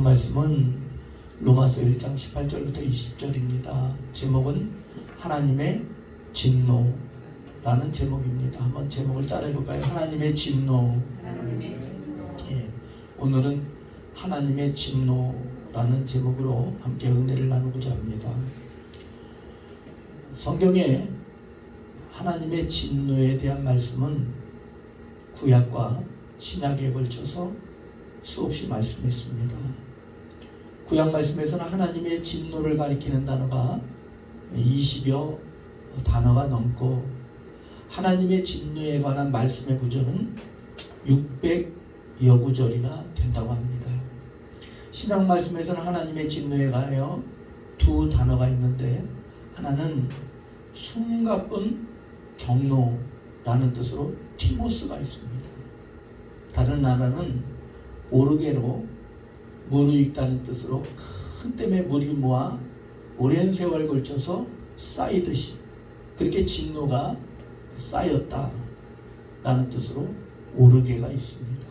말씀은 로마서 1장 18절부터 20절입니다. 제목은 하나님의 진노라는 제목입니다. 한번 제목을 따라해 볼까요? 하나님의 진노. 오늘은 하나님의 진노라는 제목으로 함께 은혜를 나누고자 합니다. 성경에 하나님의 진노에 대한 말씀은 구약과 신약에 걸쳐서 수없이 말씀했습니다. 구약 말씀에서는 하나님의 진노를 가리키는 단어가 20여 단어가 넘고 하나님의 진노에 관한 말씀의 구절은 600여 구절이나 된다고 합니다. 신약 말씀에서는 하나님의 진노에 관하여 두 단어가 있는데 하나는 숨가쁜 경노라는 뜻으로 티모스가 있습니다. 다른 하나는 오르게로 무르익다는 뜻으로 큰 댐에 물이 모아 오랜 세월 걸쳐서 쌓이듯이 그렇게 진노가 쌓였다 라는 뜻으로 오르게가 있습니다.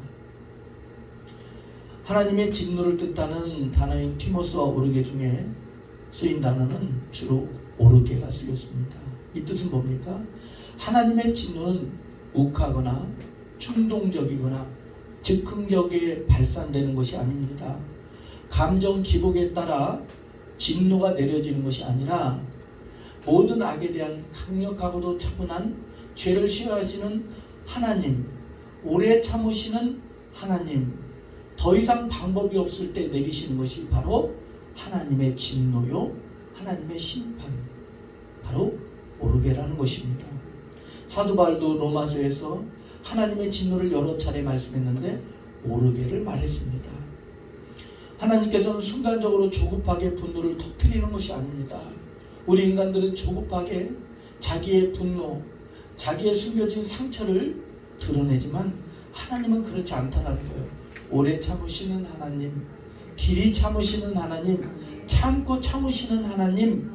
하나님의 진노를 뜻하는 단어인 티모스와 오르게 중에 쓰인 단어는 주로 오르게가 쓰였습니다. 이 뜻은 뭡니까? 하나님의 진노는 욱하거나 충동적이거나 즉흥적에 발산되는 것이 아닙니다. 감정 기복에 따라 진노가 내려지는 것이 아니라 모든 악에 대한 강력하고도 차분한 죄를 싫어하시는 하나님, 오래 참으시는 하나님, 더 이상 방법이 없을 때 내리시는 것이 바로 하나님의 진노요, 하나님의 심판, 바로 오르게라는 것입니다. 사도 바울도 로마서에서 하나님의 진노를 여러 차례 말씀했는데 오르게를 말했습니다. 하나님께서는 순간적으로 조급하게 분노를 터뜨리는 것이 아닙니다. 우리 인간들은 조급하게 자기의 분노, 자기의 숨겨진 상처를 드러내지만 하나님은 그렇지 않다는 거예요. 오래 참으시는 하나님, 길이 참으시는 하나님, 참고 참으시는 하나님,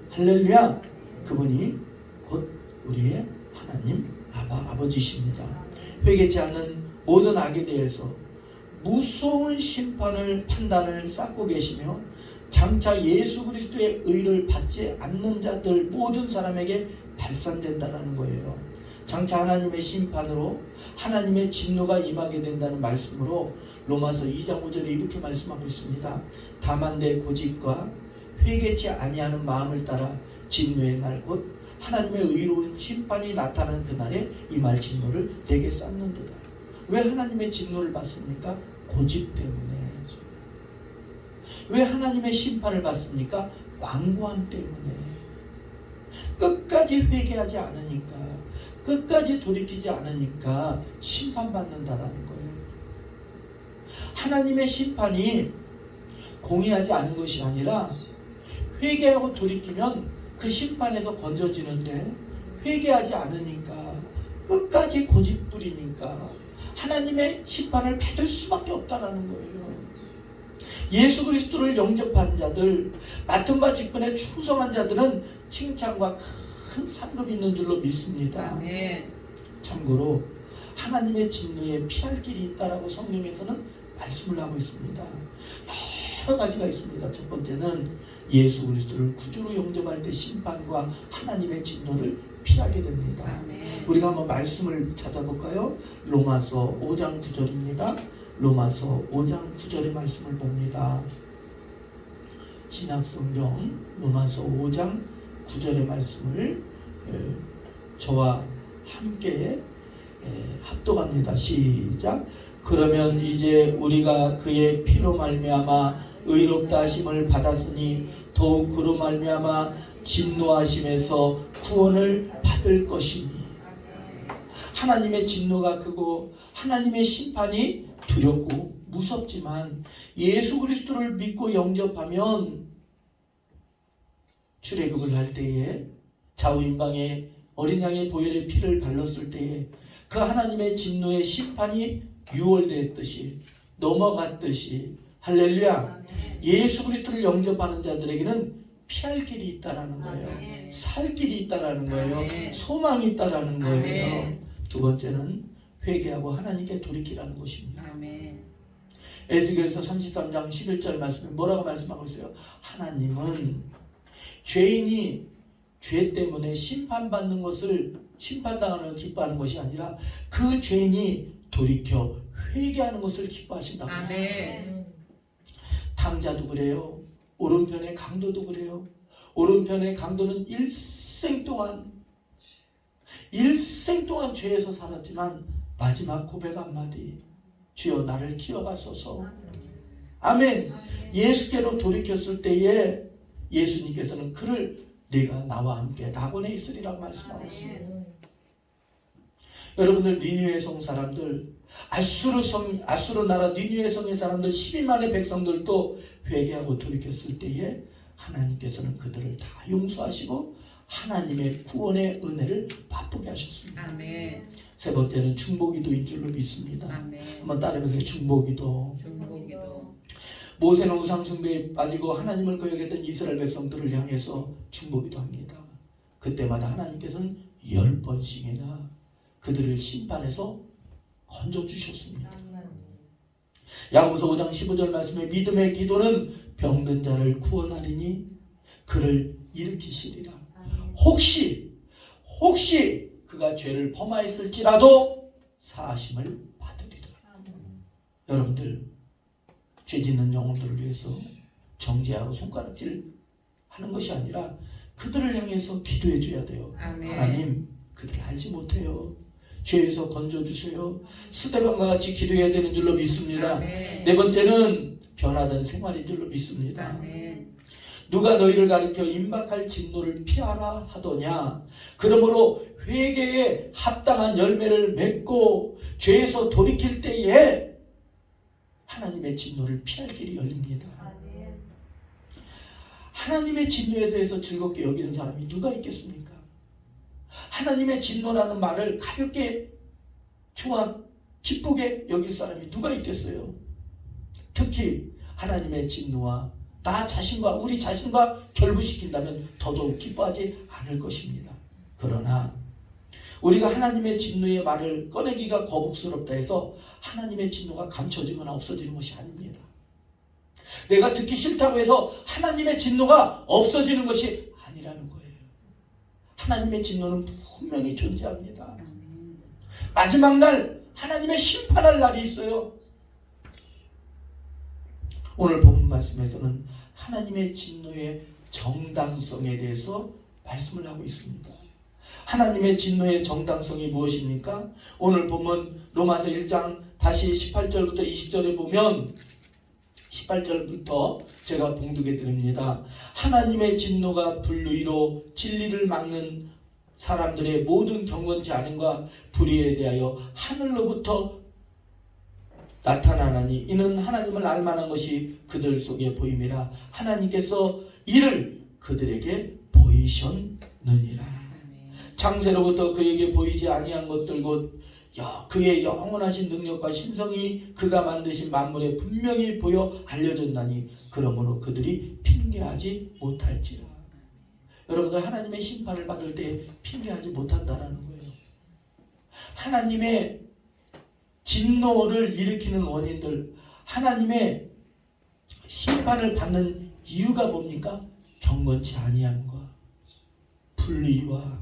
할렐루야, 그분이 곧 우리의 하나님 아버지십니다. 회개치 않는 모든 악에 대해서 무서운 심판을 판단을 쌓고 계시며 장차 예수 그리스도의 의를 받지 않는 자들 모든 사람에게 발산된다는 거예요. 장차 하나님의 심판으로 하나님의 진노가 임하게 된다는 말씀으로 로마서 2장 5절에 이렇게 말씀하고 있습니다. 다만 내 고집과 회개치 아니하는 마음을 따라 진노의 날 곧 하나님의 의로운 심판이 나타나는 그날에 임할 진노를 내게 쌓는도다. 왜 하나님의 진노를 받습니까? 고집 때문에. 왜 하나님의 심판을 받습니까? 완고함 때문에. 끝까지 회개하지 않으니까, 끝까지 돌이키지 않으니까 심판받는다라는 거예요. 하나님의 심판이 공의하지 않은 것이 아니라 회개하고 돌이키면 그 심판에서 건져지는데 회개하지 않으니까 끝까지 고집 부리니까 하나님의 심판을 받을 수밖에 없다라는 거예요. 예수 그리스도를 영접한 자들, 맡은 바 직분에 충성한 자들은 칭찬과 큰 상급이 있는 줄로 믿습니다. 참고로 하나님의 진노에 피할 길이 있다라고 성경에서는 말씀을 하고 있습니다. 여러 가지가 있습니다. 첫 번째는 예수 그리스도를 구주로 영접할 때 심판과 하나님의 진노를 피하게 됩니다. 우리가 한번 말씀을 찾아볼까요? 로마서 5장 9절입니다. 로마서 5장 9절의 말씀을 봅니다. 신약성경 로마서 5장 9절의 말씀을 저와 함께 합독합니다. 시작. 그러면 이제 우리가 그의 피로 말미암아 의롭다 하심을 받았으니 더욱 그로 말미암아 진노하심에서 구원을 받을 것이니. 하나님의 진노가 크고 하나님의 심판이 두렵고 무섭지만 예수 그리스도를 믿고 영접하면 출애굽을 할 때에 좌우임방에 어린 양의 보혈의 피를 발랐을 때에 그 하나님의 진노의 심판이 유월되었듯이 넘어갔듯이 할렐루야, 예수 그리스도를 영접하는 자들에게는 피할 길이 있다라는 거예요. 살 길이 있다라는 거예요. 소망이 있다라는 거예요. 두 번째는 회개하고 하나님께 돌이키라는 것입니다. 에스겔서 33장 11절 말씀에 뭐라고 말씀하고 있어요? 하나님은 죄인이 죄 때문에 심판받는 것을, 심판당하는 걸 기뻐하는 것이 아니라 그 죄인이 돌이켜 회개하는 것을 기뻐하신다고 했어요. 아멘. 탕자도 그래요. 오른편의 강도도 그래요. 오른편의 강도는 일생 동안 죄에서 살았지만 마지막 고백 한마디, 주여 나를 기억하소서. 아멘. 예수께로 돌이켰을 때에 예수님께서는 그를 네가 나와 함께 낙원에 있으리라고 말씀하고 있습니다. 여러분들, 니느웨 성 사람들, 아수르 나라 니느웨 성의 사람들 12만의 백성들도 회개하고 돌이켰을 때에 하나님께서는 그들을 다 용서하시고 하나님의 구원의 은혜를 맛보게 하셨습니다. 아멘. 세 번째는 중보기도인 줄로 믿습니다. 아멘. 한번 따라해보세요. 중보기도. 중보기도. 모세는 우상 숭배에 빠지고 하나님을 거역했던 이스라엘 백성들을 향해서 중보기도합니다. 그때마다 하나님께서는 10번씩이나 그들을 심판해서 건져주셨습니다. 야고보서 5장 15절 말씀에 믿음의 기도는 병든 자를 구원하리니 그를 일으키시리라. 혹시 그가 죄를 범하였을지라도 사하심을 받으리라. 여러분들, 죄 짓는 영혼들을 위해서 정죄하고 손가락질 하는 것이 아니라 그들을 향해서 기도해 줘야 돼요. 아멘. 하나님, 그들을 알지 못해요. 죄에서 건져주세요. 스데반과 같이 기도해야 되는 줄로 믿습니다. 아멘. 네 번째는 변화된 생활인 줄로 믿습니다. 아멘. 누가 너희를 가르쳐 임박할 진노를 피하라 하더냐. 그러므로 회개에 합당한 열매를 맺고 죄에서 돌이킬 때에 하나님의 진노를 피할 길이 열립니다. 하나님의 진노에 대해서 즐겁게 여기는 사람이 누가 있겠습니까? 하나님의 진노라는 말을 가볍게 좋아 기쁘게 여길 사람이 누가 있겠어요? 특히 하나님의 진노와 나 자신과 우리 자신과 결부시킨다면 더더욱 기뻐하지 않을 것입니다. 그러나 우리가 하나님의 진노의 말을 꺼내기가 거북스럽다 해서 하나님의 진노가 감춰지거나 없어지는 것이 아닙니다. 내가 듣기 싫다고 해서 하나님의 진노가 없어지는 것이 아니라는 거예요. 하나님의 진노는 분명히 존재합니다. 마지막 날 하나님의 심판할 날이 있어요. 오늘 본문 말씀에서는 하나님의 진노의 정당성에 대해서 말씀을 하고 있습니다. 하나님의 진노의 정당성이 무엇입니까? 오늘 본문 로마서 1장 다시 18절부터 20절에 보면 18절부터 제가 봉독해 드립니다. 하나님의 진노가 불의로 진리를 막는 사람들의 모든 경건치 않음과 불의에 대하여 하늘로부터 나타나나니 이는 하나님을 알만한 것이 그들 속에 보임이라. 하나님께서 이를 그들에게 보이셨느니라. 창세로부터 그에게 보이지 아니한 것들 곧 그의 영원하신 능력과 신성이 그가 만드신 만물에 분명히 보여 알려졌나니 그러므로 그들이 핑계하지 못할지라. 여러분들, 하나님의 심판을 받을 때 핑계하지 못한다라는 거예요. 하나님의 진노를 일으키는 원인들, 하나님의 심판을 받는 이유가 뭡니까? 경건치 아니함과 불의와.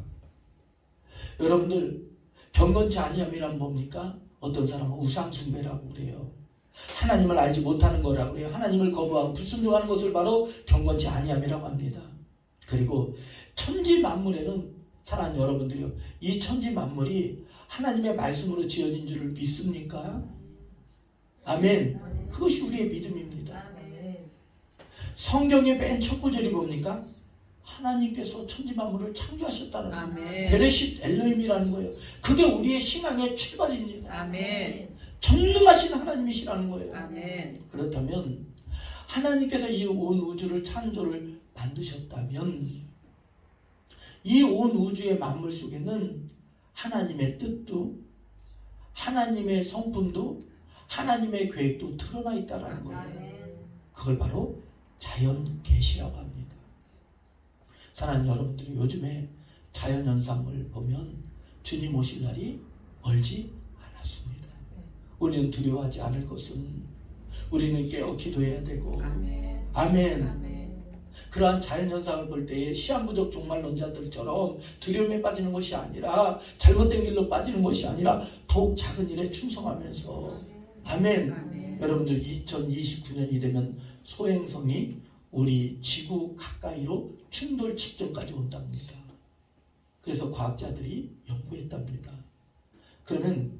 여러분들, 경건치 아니함이란 뭡니까? 어떤 사람은 우상숭배라고 그래요. 하나님을 알지 못하는 거라고 그래요. 하나님을 거부하고 불순종하는 것을 바로 경건치 아니함이라고 합니다. 그리고 천지 만물에는, 사랑하는 여러분들이요, 이 천지 만물이 하나님의 말씀으로 지어진 줄을 믿습니까? 아멘. 그것이 우리의 믿음입니다. 성경의 맨 첫 구절이 뭡니까? 하나님께서 천지 만물을 창조하셨다는 거예요. 베레싯 엘로힘이라는 거예요. 그게 우리의 신앙의 출발입니다. 아멘. 전능하신 하나님이시라는 거예요. 아멘. 그렇다면 하나님께서 이 온 우주를 창조를 만드셨다면 이 온 우주의 만물 속에는 하나님의 뜻도, 하나님의 성품도, 하나님의 계획도 드러나 있다는 거예요. 그걸 바로 자연 계시라고 합니다. 사랑하는 여러분들이 요즘에 자연현상을 보면 주님 오실 날이 멀지 않았습니다. 우리는 두려워하지 않을 것은 우리는 깨어 기도해야 되고. 아멘. 아멘. 아멘. 그러한 자연현상을 볼 때에 시한부적 종말론자들처럼 두려움에 빠지는 것이 아니라, 잘못된 길로 빠지는 것이 아니라 더욱 작은 일에 충성하면서. 아멘. 아멘. 여러분들 2029년이 되면 소행성이 우리 지구 가까이로 충돌 직전까지 온답니다. 그래서 과학자들이 연구했답니다. 그러면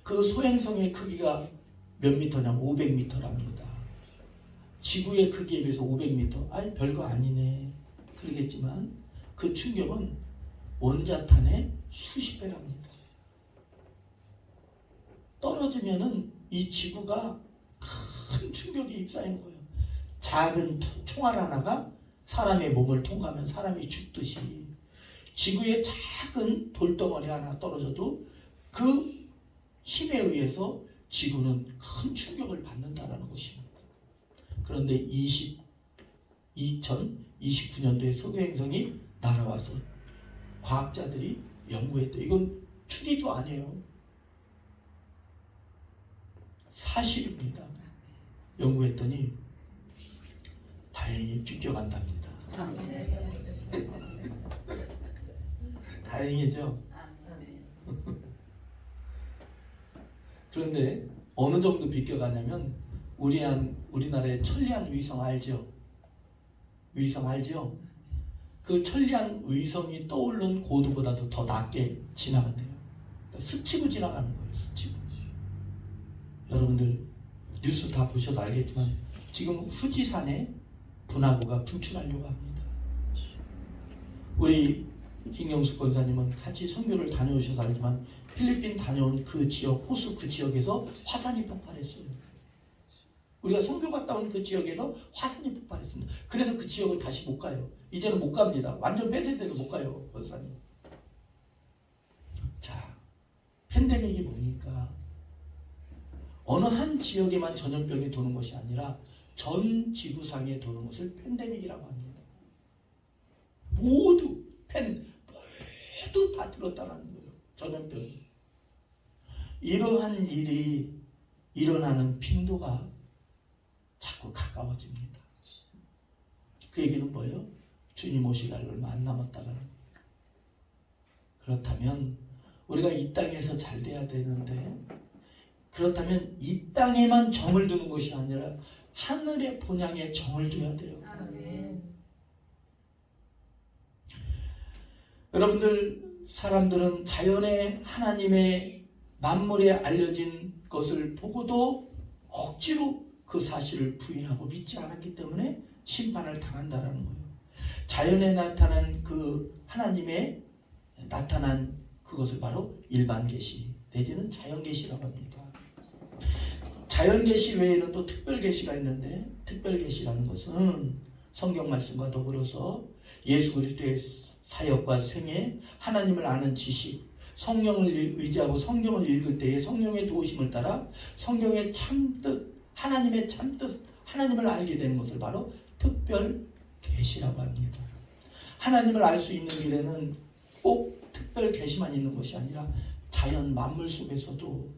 그 소행성의 크기가 몇 미터냐면 500m랍니다. 지구의 크기에 비해서 500m. 아이 별거 아니네. 그러겠지만 그 충격은 원자탄의 수십 배랍니다. 떨어지면은 이 지구가 큰 충격이 입사하는 거예요. 작은 총알 하나가 사람의 몸을 통과하면 사람이 죽듯이 지구의 작은 돌덩어리 하나 떨어져도 그 힘에 의해서 지구는 큰 충격을 받는다라는 것입니다. 그런데 2029년도에 소행성이 날아와서 과학자들이 연구했대. 이건 추리도 아니에요. 사실입니다. 연구했더니 다행히 비껴간답니다. 다행이죠. 그런데 어느 정도 비껴가냐면 우리나라의 천리안 위성 알죠? 위성 알죠? 그 천리안 위성이 떠오른 고도보다도 더 낮게 지나간대요. 스치고 지나가는 거예요. 스치고. 여러분들 뉴스 다 보셔서 알겠지만 지금 후지산에 분화구가 분출하려고 합니다. 우리 김경숙 권사님은 같이 선교를 다녀오셔서 알지만 필리핀 다녀온 그 지역, 호수 그 지역에서 화산이 폭발했어요. 우리가 선교 갔다 온 그 지역에서 화산이 폭발했습니다. 그래서 그 지역을 다시 못 가요. 이제는 못 갑니다. 완전 폐쇄돼서 못 가요, 권사님. 자, 팬데믹이 뭡니까? 어느 한 지역에만 전염병이 도는 것이 아니라 전 지구상에 도는 것을 팬데믹이라고 합니다. 모두 다 들었다는 거예요. 전염병이. 이러한 일이 일어나는 빈도가 자꾸 가까워집니다. 그 얘기는 뭐예요? 주님 오실 날 얼마 안 남았다라는 거예요. 그렇다면 우리가 이 땅에서 잘 돼야 되는데, 그렇다면 이 땅에만 정을 두는 것이 아니라 하늘의 본향에 정을 둬야 돼요. 아멘. 여러분들, 사람들은 자연의 하나님의 만물에 알려진 것을 보고도 억지로 그 사실을 부인하고 믿지 않았기 때문에 심판을 당한다라는 거예요. 자연에 나타난 그 하나님의 나타난 그것을 바로 일반 계시 내지는 자연 계시라고 합니다. 자연 계시 외에는 또 특별 계시가 있는데, 특별 계시라는 것은 성경 말씀과 더불어서 예수 그리스도의 사역과 생애, 하나님을 아는 지식, 성령을 의지하고 성경을 읽을 때에 성령의 도우심을 따라 성경의 참뜻, 하나님의 참뜻, 하나님을 알게 되는 것을 바로 특별 계시라고 합니다. 하나님을 알 수 있는 길에는 꼭 특별 계시만 있는 것이 아니라 자연 만물 속에서도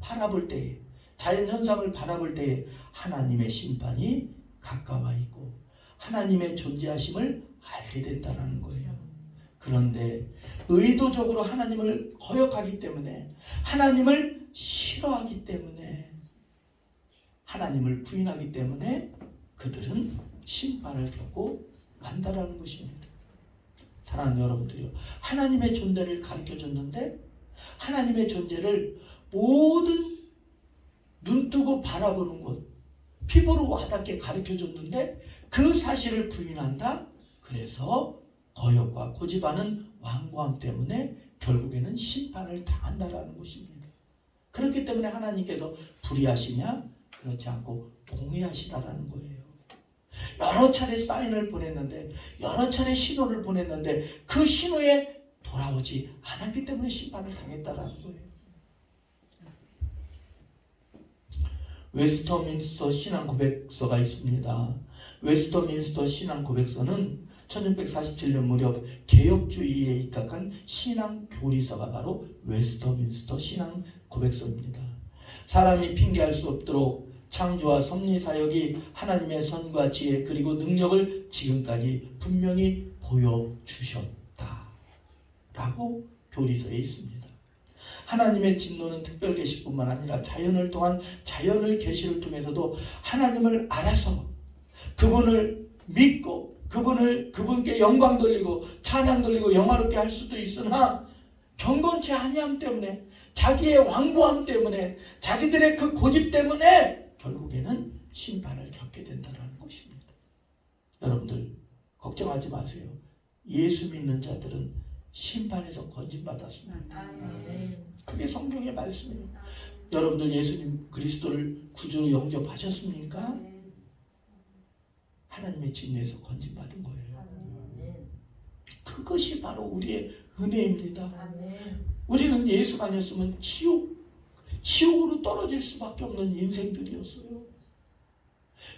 바라볼 때에, 자연 현상을 바라볼 때에 하나님의 심판이 가까워 있고 하나님의 존재하심을 알게 된다는 거예요. 그런데 의도적으로 하나님을 거역하기 때문에, 하나님을 싫어하기 때문에, 하나님을 부인하기 때문에 그들은 심판을 겪고 만다라는 것입니다. 사랑하는 여러분들이요, 하나님의 존재를 가르쳐줬는데 하나님의 존재를 모든 눈뜨고 바라보는 것, 피부로 와닿게 가르쳐줬는데 그 사실을 부인한다? 그래서 거역과 고집하는 완고함 때문에 결국에는 심판을 당한다라는 것입니다. 그렇기 때문에 하나님께서 불의하시냐? 그렇지 않고 공의하시다라는 거예요. 여러 차례 사인을 보냈는데, 여러 차례 신호를 보냈는데 그 신호에 돌아오지 않았기 때문에 심판을 당했다라는 거예요. 웨스터민스터 신앙 고백서가 있습니다. 웨스터민스터 신앙 고백서는 1647년 무렵 개혁주의에 입각한 신앙 교리서가 바로 웨스터민스터 신앙 고백서입니다. 사람이 핑계할 수 없도록 창조와 섭리 사역이 하나님의 선과 지혜 그리고 능력을 지금까지 분명히 보여주셨다 라고 교리서에 있습니다. 하나님의 진노는 특별 계시뿐만 아니라 자연을 통한 자연을 계시를 통해서도 하나님을 알아서 그분을 믿고 그분께 영광 돌리고 찬양 돌리고 영화롭게 할 수도 있으나 경건치 아니함 때문에 자기의 완고함 때문에 자기들의 그 고집 때문에 결국에는 심판을 겪게 된다는 것입니다. 여러분들 걱정하지 마세요. 예수 믿는 자들은 심판에서 건진받았습니다. 그게 성경의 말씀이에요. 여러분들 예수님 그리스도를 구주로 영접하셨습니까? 하나님의 진노에서 건진받은 거예요. 그것이 바로 우리의 은혜입니다. 우리는 예수가 아니었으면 지옥으로 떨어질 수밖에 없는 인생들이었어요.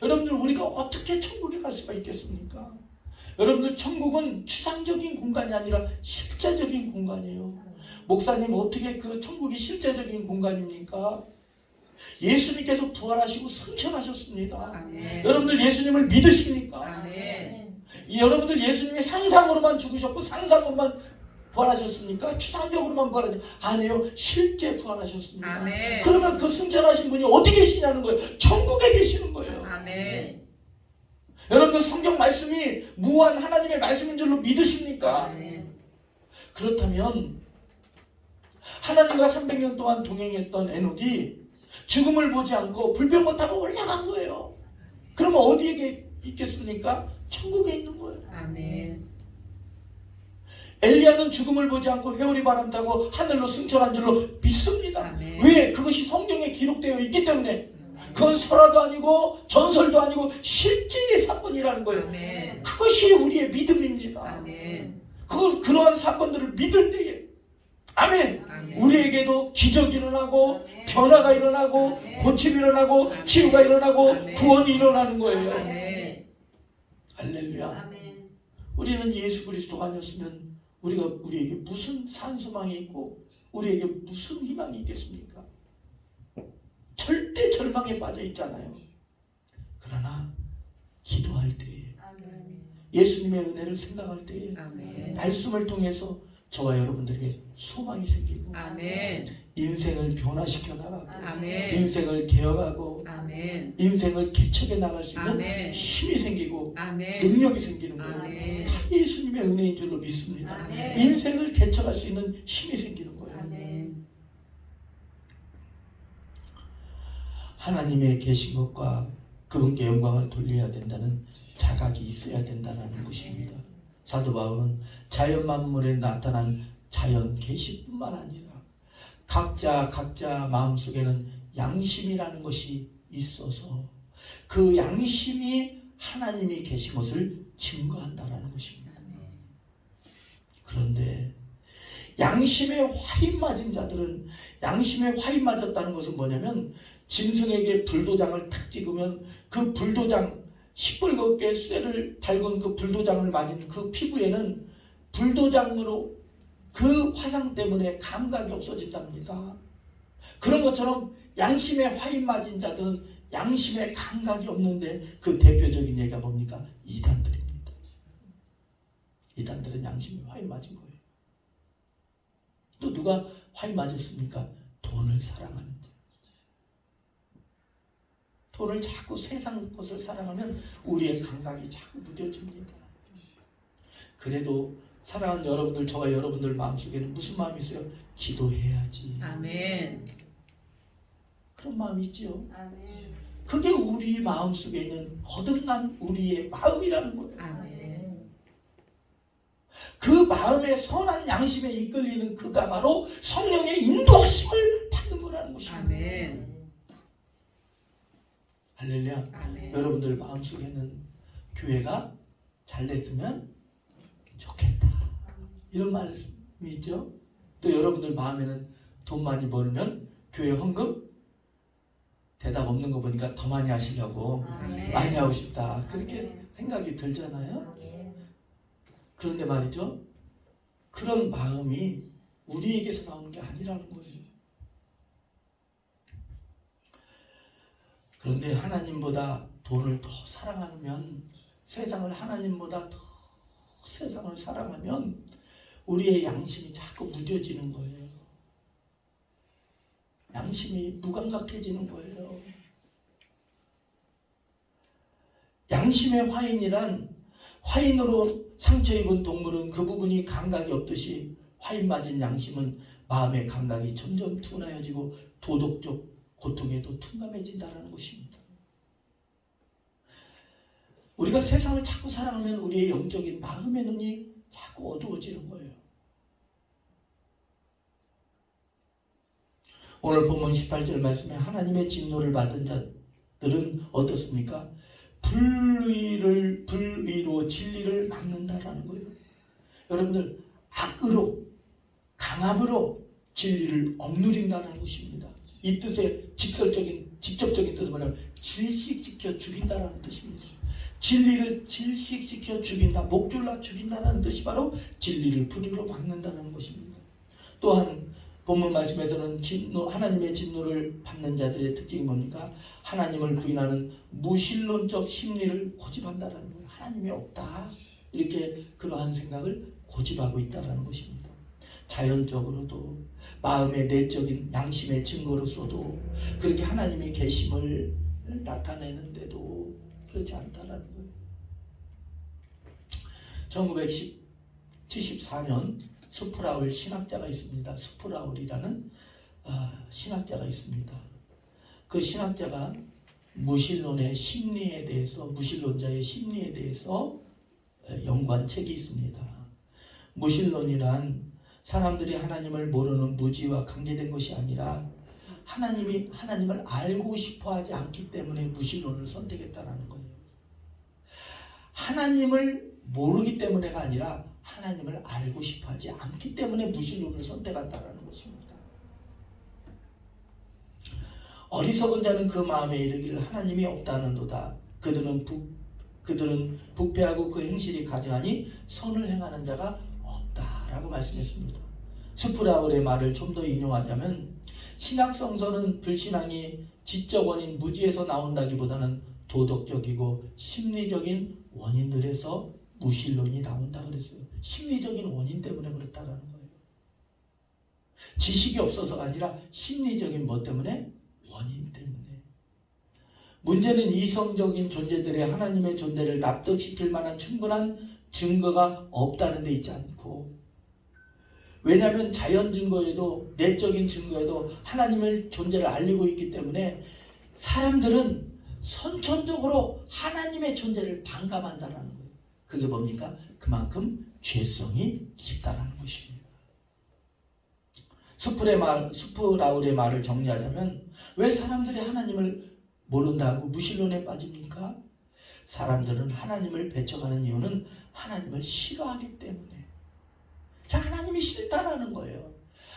여러분들 우리가 어떻게 천국에 갈 수가 있겠습니까? 여러분들 천국은 추상적인 공간이 아니라 실제적인 공간이에요. 목사님 어떻게 그 천국이 실제적인 공간입니까? 예수님께서 부활하시고 승천하셨습니다. 아멘. 여러분들 예수님을 믿으십니까? 아멘. 여러분들 예수님의 상상으로만 죽으셨고 상상으로만 부활하셨습니까? 추상적으로만 부활하셨습니까? 아니에요. 실제 부활하셨습니다. 아멘. 그러면 그 승천하신 분이 어디 계시냐는 거예요. 천국에 계시는 거예요. 아멘. 여러분들 성경 말씀이 무한 하나님의 말씀인 줄로 믿으십니까? 아멘. 그렇다면 하나님과 300년 동안 동행했던 에녹이 죽음을 보지 않고 불병거 타고 올라간 거예요. 그러면 어디에 있겠습니까? 천국에 있는 거예요. 아멘. 엘리야는 죽음을 보지 않고 회오리 바람 타고 하늘로 승천한 줄로 믿습니다. 아멘. 왜? 그것이 성경에 기록되어 있기 때문에. 그건 설화도 아니고 전설도 아니고 실제의 사건이라는 거예요. 아멘. 그것이 우리의 믿음입니다. 아멘. 그러한 사건들을 믿을 때에 아멘. 아멘. 우리에게도 기적이 일어나고 아멘. 변화가 일어나고 아멘. 고침이 일어나고 아멘. 치유가 일어나고 아멘. 구원이 일어나는 거예요. 아멘. 할렐루야. 아멘. 우리는 예수 그리스도가 아니었으면 우리에게 무슨 산소망이 있고 우리에게 무슨 희망이 있겠습니까? 절대 절망에 빠져 있잖아요. 그러나 기도할 때에 아멘. 예수님의 은혜를 생각할 때에 아멘. 말씀을 통해서 저와 여러분들에게 소망이 생기고 아멘. 인생을 변화시켜 나가고 아멘. 인생을 개혁하고 아멘. 인생을 개척해 나갈 수 있는 아멘. 힘이 생기고 아멘. 능력이 생기는 거예요. 아멘. 다 예수님의 은혜인 줄로 믿습니다. 아멘. 인생을 개척할 수 있는 힘이 생기는 거예요. 아멘. 하나님의 계신 것과 그분께 영광을 돌려야 된다는 자각이 있어야 된다는 것입니다. 사도 바울은 자연 만물에 나타난 자연 계시뿐만 아니라 각자 마음속에는 양심이라는 것이 있어서 그 양심이 하나님이 계신 것을 증거한다는 것입니다. 그런데 양심에 화인 맞은 자들은 양심에 화인 맞았다는 것은 뭐냐면 짐승에게 불도장을 탁 찍으면 그 불도장 시뻘겋게 쇠를 달군 그 불도장을 맞은 그 피부에는 불도장으로 그 화상 때문에 감각이 없어진답니다. 그런 것처럼 양심에 화인 맞은 자들은 양심에 감각이 없는데 그 대표적인 얘기가 뭡니까? 이단들입니다. 이단들은 양심에 화인 맞은 거예요. 또 누가 화인 맞았습니까? 돈을 사랑하는 자. 돈을 자꾸 세상 것을 사랑하면 우리의 감각이 자꾸 무뎌집니다. 그래도 사랑하는 여러분들, 저와 여러분들 마음속에는 무슨 마음이 있어요? 기도해야지. 아멘. 그런 마음이 있죠. 아멘. 그게 우리 마음속에 있는 거듭난 우리의 마음이라는 거예요. 아멘. 그 마음의 선한 양심에 이끌리는 그가 바로 성령의 인도하심을 받는 거라는 것입니다. 아멘. 할렐루야. 아멘. 여러분들 마음속에는 교회가 잘 됐으면 좋겠다 이런 말이 있죠. 또 여러분들 마음에는 돈 많이 벌면 교회 헌금 대답 없는 거 보니까 더 많이 하시려고 아멘. 많이 하고 싶다 그렇게 아멘. 생각이 들잖아요. 아멘. 그런데 말이죠, 그런 마음이 우리에게서 나오는 게 아니라는 거예요. 그런데 하나님보다 돈을 더 사랑하면, 세상을 하나님보다 더 세상을 사랑하면 우리의 양심이 자꾸 무뎌지는 거예요. 양심이 무감각해지는 거예요. 양심의 화인이란, 화인으로 상처 입은 동물은 그 부분이 감각이 없듯이 화인 맞은 양심은 마음의 감각이 점점 둔하여지고 도덕적 고통에도 둔감해진다는 것입니다. 우리가 세상을 자꾸 사랑하면 우리의 영적인 마음의 눈이 자꾸 어두워지는 거예요. 오늘 본문 18절 말씀에 하나님의 진노를 받은 자들은 어떻습니까? 불의로 진리를 막는다라는 거예요. 여러분들, 악으로, 강압으로 진리를 억누린다는 것입니다. 이 뜻의 직접적인 뜻은 뭐냐면 질식시켜 죽인다라는 뜻입니다. 진리를 질식시켜 죽인다, 목졸라 죽인다라는 뜻이 바로 진리를 불의로 막는다는 것입니다. 또한 본문 말씀에서는 하나님의 진노를 받는 자들의 특징이 뭡니까? 하나님을 부인하는 무신론적 심리를 고집한다라는 거예요. 하나님이 없다, 이렇게 그러한 생각을 고집하고 있다라는 것입니다. 자연적으로도, 마음의 내적인 양심의 증거로서도 그렇게 하나님의 계심을 나타내는데도 그렇지 않다라는 거예요. 1974년 스프라울 신학자가 있습니다. 스프라울이라는 신학자가 있습니다. 그 신학자가 무신론의 심리에 대해서, 무신론자의 심리에 대해서 연구한 책이 있습니다. 무신론이란 사람들이 하나님을 모르는 무지와 관계된 것이 아니라 하나님을 알고 싶어 하지 않기 때문에 무신론을 선택했다라는 거예요. 하나님을 모르기 때문에가 아니라 하나님을 알고 싶어 하지 않기 때문에 무신론을 선택한다라는 것입니다. 어리석은 자는 그 마음에 이르기를 하나님이 없다는도다. 그들은 부패하고 그 행실이 가증하니 선을 행하는 자가 없다라고 말씀했습니다. 스프라울의 말을 좀 더 인용하자면, 신학성서는 불신앙이 지적 원인 무지에서 나온다기보다는 도덕적이고 심리적인 원인들에서 무신론이 나온다 그랬어요. 심리적인 원인 때문에 그렇다라는 거예요. 지식이 없어서가 아니라 심리적인 뭐 때문에? 원인 때문에. 문제는 이성적인 존재들의 하나님의 존재를 납득시킬 만한 충분한 증거가 없다는 데 있지 않고, 왜냐하면 자연 증거에도, 내적인 증거에도 하나님의 존재를 알리고 있기 때문에 사람들은 선천적으로 하나님의 존재를 반감한다는 거예요. 그게 뭡니까? 그만큼 죄성이 깊다라는 것입니다. 스프라울의 말을 정리하자면, 왜 사람들이 하나님을 모른다고 무신론에 빠집니까? 사람들은 하나님을 배척하는 이유는 하나님을 싫어하기 때문에. 하나님이 싫다라는 거예요.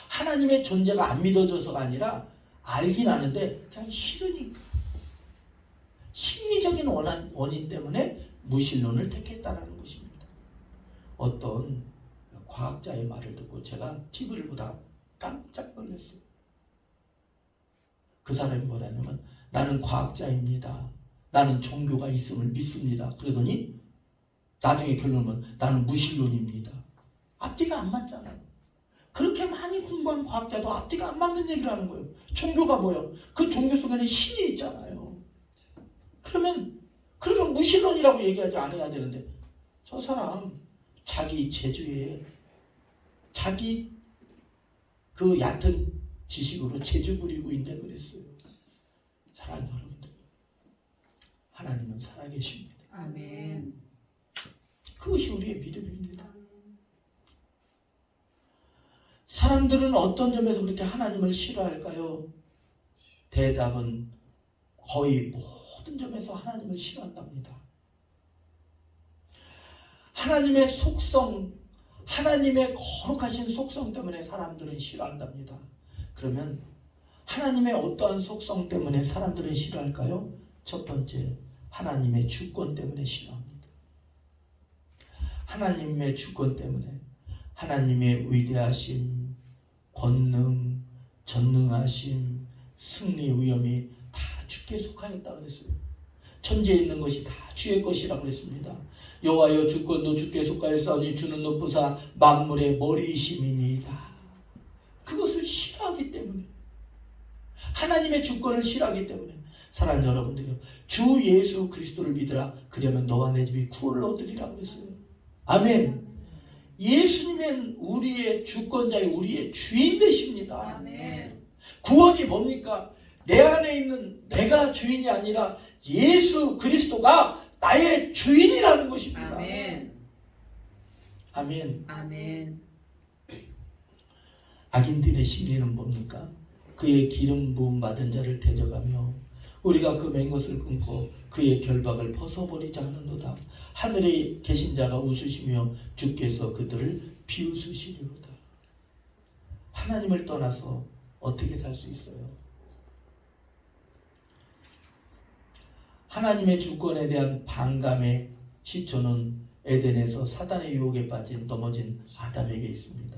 하나님의 존재가 안 믿어져서가 아니라 알긴 아는데 그냥 싫으니까. 심리적인 원인 때문에 무신론을 택했다라는 것입니다. 어떤 과학자의 말을 듣고 제가 TV를 보다가 깜짝 놀랐어요. 그 사람이 뭐라냐면, 나는 과학자입니다. 나는 종교가 있음을 믿습니다. 그러더니 나중에 결론은 나는 무신론입니다. 앞뒤가 안 맞잖아요. 그렇게 많이 공부한 과학자도 앞뒤가 안 맞는 얘기를 하는 거예요. 종교가 뭐예요? 그 종교 속에는 신이 있잖아요. 그러면 무신론이라고 얘기하지 않아야 되는데, 저 사람 자기 재주에, 자기 그 얕은 지식으로 재주 부리고 있는데 그랬어요. 사랑하는 여러분들, 하나님은 살아계십니다. 아멘. 그것이 우리의 믿음입니다. 사람들은 어떤 점에서 그렇게 하나님을 싫어할까요? 대답은 거의 모든 점에서 하나님을 싫어한답니다. 하나님의 속성, 하나님의 거룩하신 속성 때문에 사람들은 싫어한답니다. 그러면 하나님의 어떠한 속성 때문에 사람들은 싫어할까요? 첫 번째, 하나님의 주권 때문에 싫어합니다. 하나님의 주권 때문에, 하나님의 위대하심, 권능, 전능하심, 승리, 위엄이 다 주께 주께 속하였다 그랬어요. 천지에 있는 것이 다 주의 것이라고 그랬습니다. 여호와여 주권도 주께 속하였사오니 주는 높으사 만물의 머리이심이니이다. 그것을 싫어하기 때문에, 하나님의 주권을 싫어하기 때문에, 사랑하는 여러분들이요, 주 예수 그리스도를 믿으라. 그러면 너와 내 집이 구원을 얻으리라고 했어요. 아멘. 예수님은 우리의 주권자요, 우리의 주인 되십니다. 아멘. 구원이 뭡니까? 내 안에 있는 내가 주인이 아니라 예수 그리스도가 나의 주인이라는 것입니다. 아멘. 아멘. 아멘. 악인들의 심리는 뭡니까? 그의 기름 부음 받은 자를 대적하며 우리가 그 맨 것을 끊고 그의 결박을 벗어버리자 하는도다. 하늘에 계신 자가 웃으시며 주께서 그들을 비웃으시리로다. 하나님을 떠나서 어떻게 살 수 있어요? 하나님의 주권에 대한 반감의 시초는 에덴에서 사단의 유혹에 빠진 넘어진 아담에게 있습니다.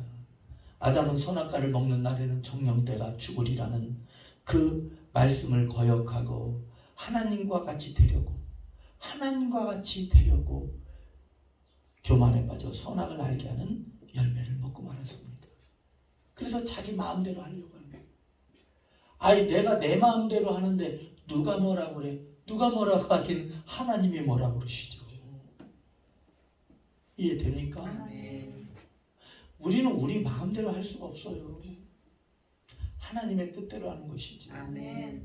아담은 선악과를 먹는 날에는 정령때가 죽으리라는 그 말씀을 거역하고 하나님과 같이 되려고 교만에 빠져 선악을 알게 하는 열매를 먹고 말았습니다. 그래서 자기 마음대로 하려고 합니다. 아니 내가 내 마음대로 하는데 누가 뭐라고 그래? 누가 뭐라고 하긴 하나님이 뭐라고 그러시죠. 이해됩니까? 아멘. 우리는 우리 마음대로 할 수가 없어요. 하나님의 뜻대로 하는 것이지. 아멘.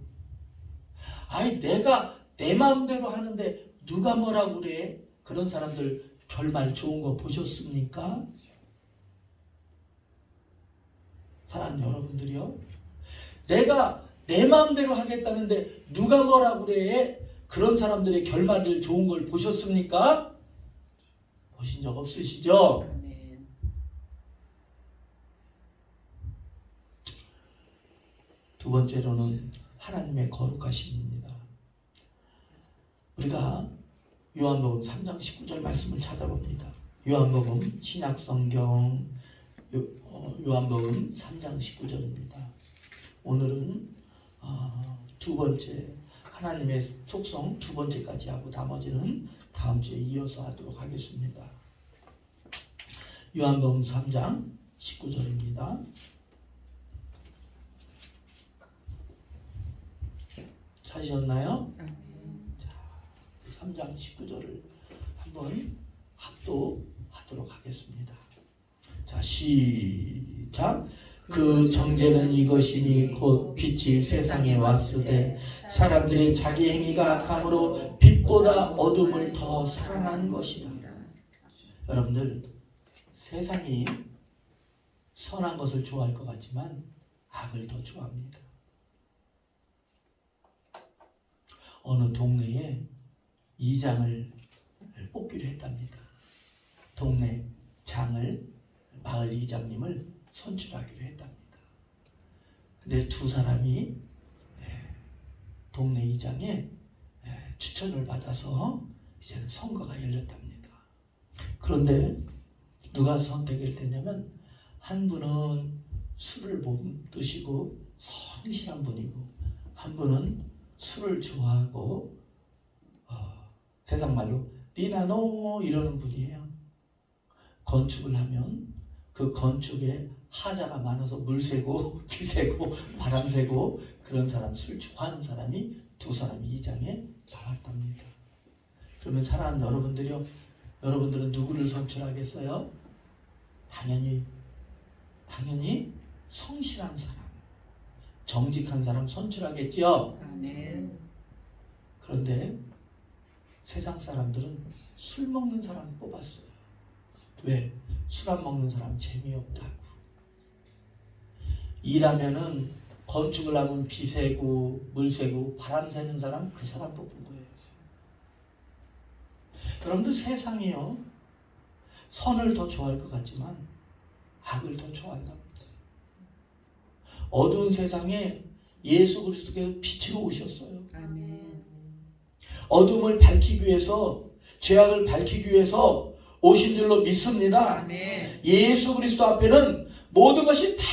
아니 내가 내 마음대로 하는데 누가 뭐라고 그래? 그런 사람들 결말 좋은 거 보셨습니까? 사랑하는 여러분들이요, 내가 내 마음대로 하겠다는데 누가 뭐라고 그래? 그런 사람들의 결말을 좋은 걸 보셨습니까? 보신 적 없으시죠? 아멘. 두 번째로는 하나님의 거룩하심입니다. 우리가 요한복음 3장 19절 말씀을 찾아봅니다. 요한복음 신약성경 요한복음 3장 19절입니다. 오늘은 두 번째 하나님의 속성 두 번째까지 하고 나머지는 다음 주에 이어서 하도록 하겠습니다. 요한복음 3장 19절입니다. 찾으셨나요? 아멘. 3장 19절을 한번 합독하도록 하겠습니다. 자, 시작. 그 정죄는 이것이니 곧 빛이 세상에 왔으되 사람들이 자기 행위가 악함으로 빛보다 어둠을 더 사랑한 것이라. 여러분들, 세상이 선한 것을 좋아할 것 같지만 악을 더 좋아합니다. 어느 동네에 이장을 뽑기로 했답니다. 동네 장을, 마을 이장님을 선출하기로 했답니다. 근데 두 사람이 동네 이장에 추천을 받아서 이제는 선거가 열렸답니다. 그런데 누가 선택이 됐냐면 한 분은 술을 못 드시고 성실한 분이고 한 분은 술을 좋아하고 세상 말로 니나노 이러는 분이에요. 건축을 하면 그 건축에 하자가 많아서 물 새고 비 새고 바람 새고 그런 사람, 술 좋아하는 사람이 두 사람이 이장에 나왔답니다. 그러면 사랑하는 여러분들이요, 여러분들은 누구를 선출하겠어요? 당연히 성실한 사람, 정직한 사람 선출하겠지요. 아멘. 그런데 세상 사람들은 술 먹는 사람 뽑았어요. 왜? 술 안 먹는 사람 재미없다고. 일하면은 건축을 하면 비 새고 물 새고 바람 새는 사람, 그 사람 뽑은 거예요. 여러분들, 세상이요, 선을 더 좋아할 것 같지만 악을 더 좋아한답니다. 어두운 세상에 예수 그리스도께서 빛으로 오셨어요. 아멘. 어둠을 밝히기 위해서, 죄악을 밝히기 위해서 오신 줄로 믿습니다. 아멘. 예수 그리스도 앞에는 모든 것이 다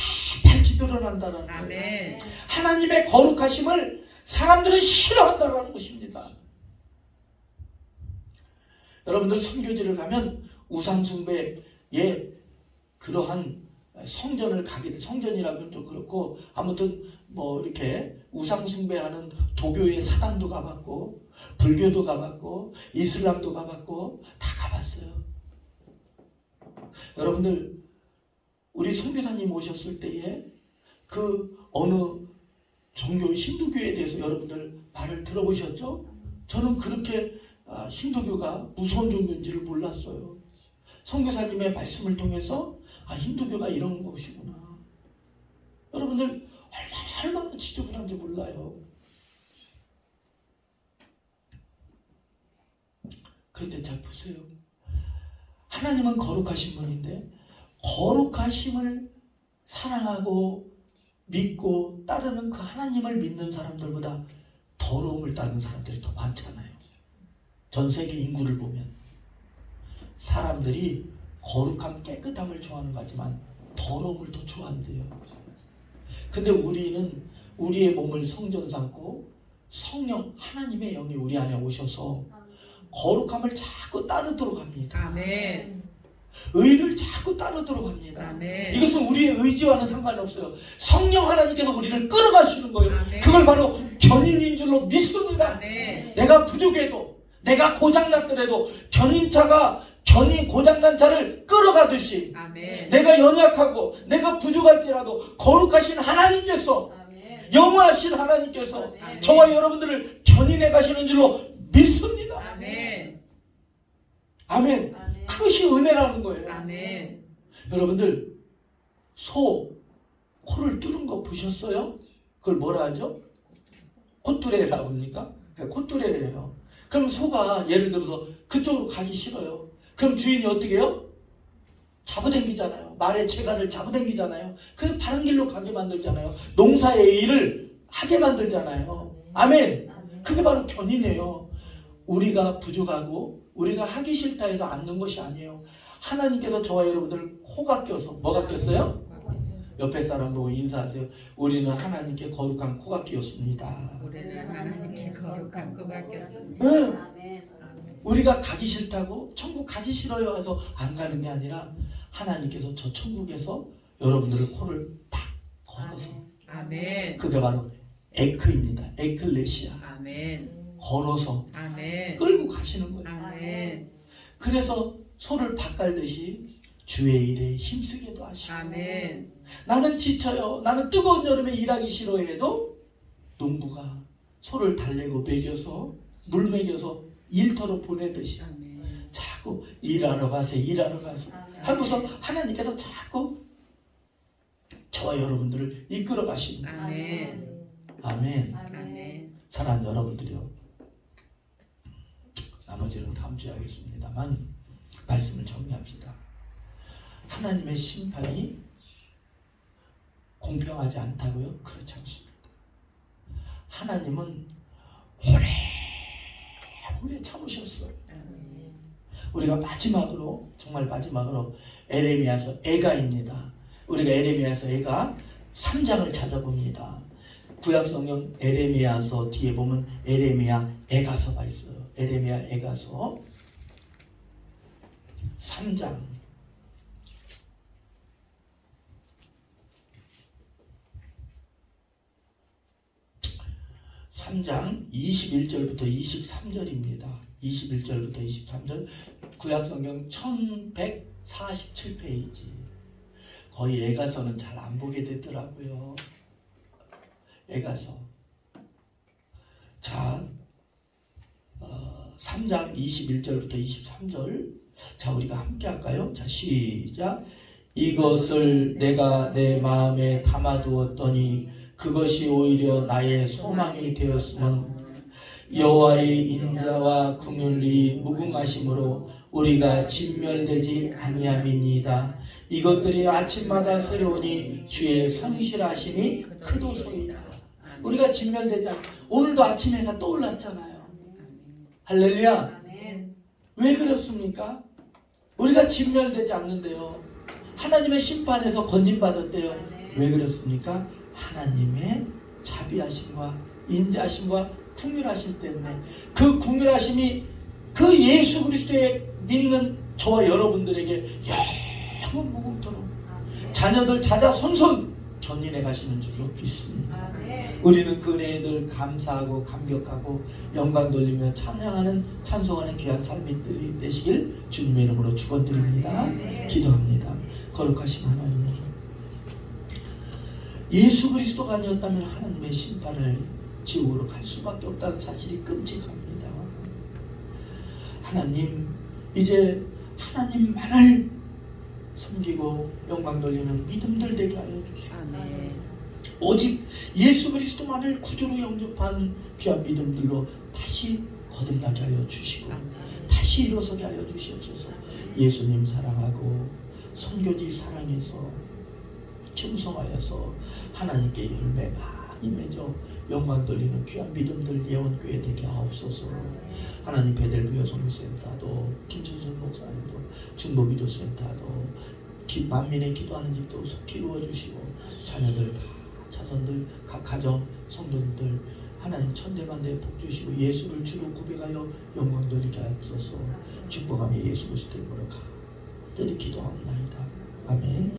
밝히 드러난다는 거예요. 아멘. 하나님의 거룩하심을 사람들은 싫어한다는 것입니다. 여러분들 선교지를 가면 우상숭배의 그러한 성전을 가게, 성전이라고는 좀 그렇고, 아무튼 뭐 이렇게 우상숭배하는 도교의 사당도 가봤고, 불교도 가봤고, 이슬람도 가봤고, 다 가봤어요. 여러분들, 우리 선교사님 오셨을 때에 그 어느 종교, 힌두교에 대해서 여러분들 말을 들어보셨죠? 저는 그렇게 힌두교가 무서운 종교인지를 몰랐어요. 선교사님의 말씀을 통해서 힌두교가 이런 것이구나. 여러분들 얼마나 지저분한지 몰라요. 그런데 잘 보세요. 하나님은 거룩하신 분인데 거룩하심을 사랑하고 믿고 따르는 그 하나님을 믿는 사람들보다 더러움을 따르는 사람들이 더 많잖아요. 전 세계 인구를 보면 사람들이 거룩함, 깨끗함을 좋아하는 거지만 더러움을 더 좋아한대요. 근데 우리는 우리의 몸을 성전 삼고 성령, 하나님의 영이 우리 안에 오셔서 거룩함을 자꾸 따르도록 합니다. 아멘. 의를 자꾸 따르도록 합니다. 아멘. 이것은 우리의 의지와는 상관없어요. 성령 하나님께서 우리를 끌어가시는 거예요. 아멘. 그걸 바로 견인인 줄로 믿습니다. 아멘. 내가 부족해도, 내가 고장났더라도 견인 고장난 차를 끌어가듯이 아멘. 내가 연약하고 내가 부족할지라도 거룩하신 하나님께서, 영원하신 하나님께서 아멘. 저와 여러분들을 견인해 가시는 줄로 믿습니다. 아멘. 아멘. 그것이 은혜라는 거예요. 아멘. 여러분들, 코를 뚫은 거 보셨어요? 그걸 뭐라 하죠? 콧뚜레라고 합니까? 콧뚜레래요. 그럼 소가 예를 들어서 그쪽으로 가기 싫어요. 그럼 주인이 어떻게 해요? 잡아당기잖아요. 말의 재갈을 잡아당기잖아요. 그래서 바른 길로 가게 만들잖아요. 농사의 일을 하게 만들잖아요. 아멘. 그게 바로 견인이에요. 우리가 부족하고 우리가 하기 싫다 해서 앉는 것이 아니에요. 하나님께서 저와 여러분들 코가 껴서, 뭐가 꼈어요? 옆에 사람 보고 인사하세요. 우리는 하나님께 거룩한 코가 끼었습니다. 우리는 하나님께 거룩한 코가 꼈습니다. 네. 우리가 가기 싫다고 천국 가기 싫어요 해서 안 가는 게 아니라 하나님께서 저 천국에서 여러분들의 코를 딱 걸어서, 아멘. 그게 바로 에크입니다. 에클레시아. 아멘. 걸어서 아멘. 끌고 가시는 거예요. 아멘. 그래서 소를 밭갈듯이 주의 일에 힘쓰게도 하시고, 아멘. 나는 지쳐요, 나는 뜨거운 여름에 일하기 싫어해도 농부가 소를 달래고 먹여서 물 먹여서 일터로 보내듯이 아멘. 자꾸 일하러 가세요 하고서 하나님께서 자꾸 저와 여러분들을 이끌어 가십니다. 아멘. 아멘. 아멘. 사랑하는 여러분들이요, 나머지는 다음 주에 하겠습니다만 말씀을 정리합시다. 하나님의 심판이 공평하지 않다고요? 그렇지 않습니다. 하나님은 오래 참으셨어요. 우리가 마지막으로, 정말 마지막으로 에레미야서 애가입니다. 우리가 에레미야서 애가 3장을 찾아봅니다. 구약성경 에레미야서 뒤에 보면 에레미야 애가서가 있어요. 에레미야 애가서 3장 3장 21절부터 23절입니다. 21절부터 23절, 구약성경 1147페이지. 거의 애가서는 잘 안 보게 되더라고요. 애가서. 자, 3장 21절부터 23절. 자, 우리가 함께 할까요? 자, 시작. 이것을 내가 내 마음에 담아두었더니 그것이 오히려 나의 소망이 되었으면 여호와의 인자와 긍휼이 무궁하심으로 우리가 진멸되지 아니함이니이다. 이것들이 아침마다 새로우니 주의 성실하심이 크도소이다. 우리가 진멸되지 않. 오늘도 아침 해가 떠올랐잖아요. 할렐루야. 왜 그렇습니까? 우리가 진멸되지 않는데요, 하나님의 심판에서 건진받았대요. 왜 그렇습니까? 하나님의 자비하심과 인자하심과 긍휼하심 때문에 그 긍휼하심이 그 예수 그리스도에 믿는 저와 여러분들에게 영원 무궁토록 자녀들 자자손손 견인해 가시는 줄로 믿습니다. 우리는 그 은혜에 늘 감사하고 감격하고 영광 돌리며 찬양하는 찬송하는 귀한 삶이 되시길 주님의 이름으로 축원드립니다. 기도합니다. 거룩하신 하나님, 예수 그리스도가 아니었다면 하나님의 심판을 지옥으로 갈 수밖에 없다는 사실이 끔찍합니다. 하나님, 이제 하나님만을 섬기고 영광 돌리는 믿음들 되게 하여 주시고 오직 예수 그리스도만을 구주로 영접한 귀한 믿음들로 다시 거듭나게 하여 주시고 다시 일어서게 하여 주시옵소서. 예수님 사랑하고 선교지 사랑해서 충성하여서 하나님께 열매 많이 맺어 영광 돌리는 귀한 믿음들 예원교회 되게 하옵소서. 하나님 베델부여 선교센터도 김춘순 목사님도 중보기도센터도 만민의 기도하는 집도 속히 이루어주시고 자녀들 다 자손들 각 가정 성도들 하나님 천대만대 복 주시고 예수를 주로 고백하여 영광 돌리게 하옵소서. 축복하며 예수 그리스도의 이름으로 간절히 기도하옵나이다. 아멘.